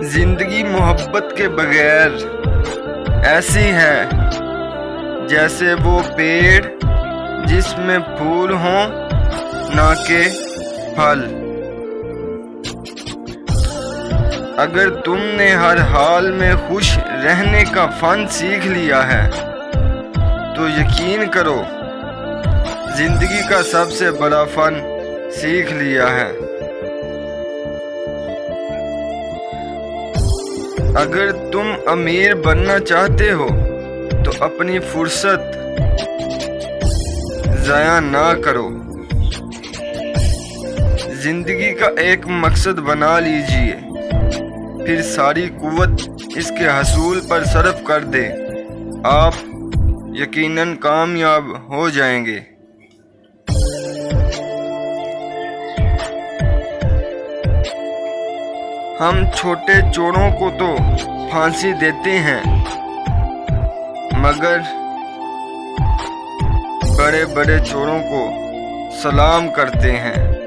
زندگی محبت کے بغیر ایسی ہے جیسے وہ پیڑ جس میں پھول ہوں نہ کہ پھل۔ اگر تم نے ہر حال میں خوش رہنے کا فن سیکھ لیا ہے تو یقین کرو زندگی کا سب سے بڑا فن سیکھ لیا ہے۔ اگر تم امیر بننا چاہتے ہو تو اپنی فرصت ضائع نہ کرو۔ زندگی کا ایک مقصد بنا لیجئے، پھر ساری قوت اس کے حصول پر صرف کر دیں، آپ یقیناً کامیاب ہو جائیں گے۔ ہم چھوٹے چوروں کو تو پھانسی دیتے ہیں مگر بڑے بڑے چوروں کو سلام کرتے ہیں۔